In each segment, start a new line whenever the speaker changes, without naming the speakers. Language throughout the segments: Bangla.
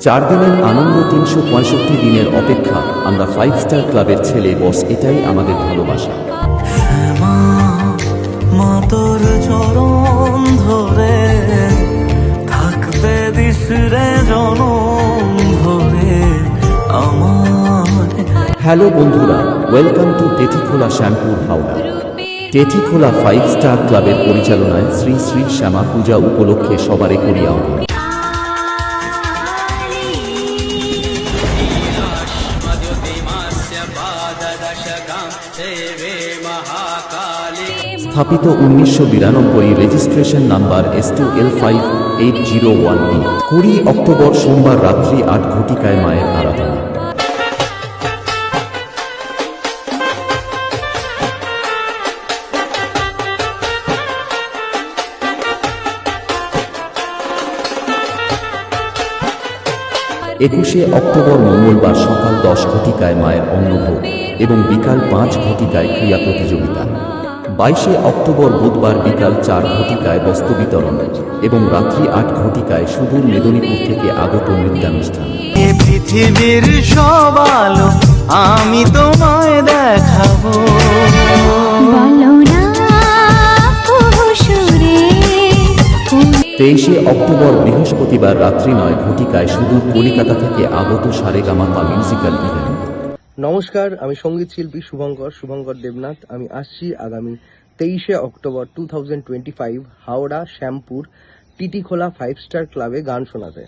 4 দিনের আনন্দ, 365 দিনের অপেক্ষা। আমরা 5 স্টার ক্লাবের ছেলে বস, এটাই আমাদের ভালোবাসা।
মা তোর চরণ ধরে থাকতে দিস রে জনম ধরে আমার।
হ্যালো বন্ধুরা, welcome to Tethikhola Shyampur, Howrah. Tethikhola 5 star ক্লাবের পরিচালনায় শ্রী শ্রী শ্যামা পূজা উপলক্ষে সবারে করি আহ্বান। স্থাপিত 1992, রেজিস্ট্রেশন নাম্বার S2L5801B। 20 অক্টোবর সোমবার রাত্রি 8 ঘটিকায় মায়ের আরাধনা। একুশে অক্টোবর মঙ্গলবার সকাল 10 ঘটিকায় মায়ের অন্নভোগ এবং বিকাল 5 ঘটিকায় ক্রিয়া প্রতিযোগিতা। 22 অক্টোবর বুধবার বিকাল 4 ঘটিকায় বস্ত্র বিতরণ এবং রাত্রি 8 ঘটিকায় সুদূর মেদিনীপুর থেকে আগত নৃত্যানুষ্ঠান।
পৃথিবীর সব আলো আমি তোমায় দেখাবো।
23 অক্টোবর বৃহস্পতিবার রাত্রি 9 ঘটিকায় সুদূর কলিকাতা থেকে আগত সারেগামাপা মিউজিক্যাল ইভেন্ট।
নমস্কার, আমি সঙ্গীত শিল্পী শুভঙ্কর দেবনাথ। আমি আসছি আগামী 23 অক্টোবর 2025 হাওড়া শ্যামপুর টিটিখোলা 5 স্টার ক্লাবে গান শোনাতে।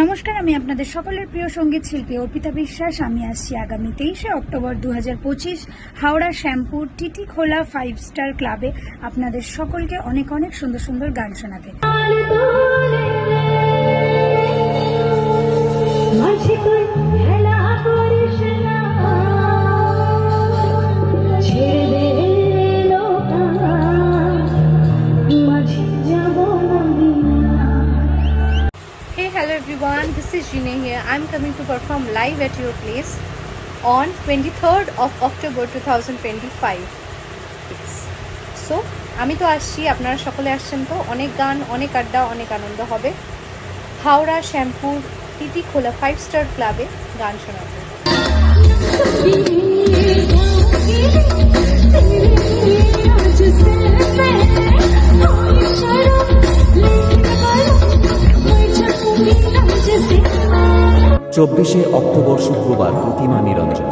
নমস্কার, আমি আপনাদের সকলের প্রিয় সঙ্গীত শিল্পী অর্পিতা বিশ্বাস। আমি আসছি আগামী 23 অক্টোবর 2025 হাওড়া শ্যামপুর টিটিখোলা 5 স্টার ক্লাবে আপনাদের সকলকে অনেক অনেক সুন্দর সুন্দর গান শোনাতে।
Hello everyone, this is Jine here. I'm coming to perform live at your place on 23rd of October 2025. So, আমি তো আসছি, আপনারা সকলে আসছেন, তো অনেক গান, অনেক আড্ডা, অনেক আনন্দ হবে হাওড়া শ্যামপুর টিটিখোলা 5 স্টার ক্লাবে গান শোনাতে।
চব্বিশে অক্টোবর শুক্রবার প্রতিমা নিরঞ্জন।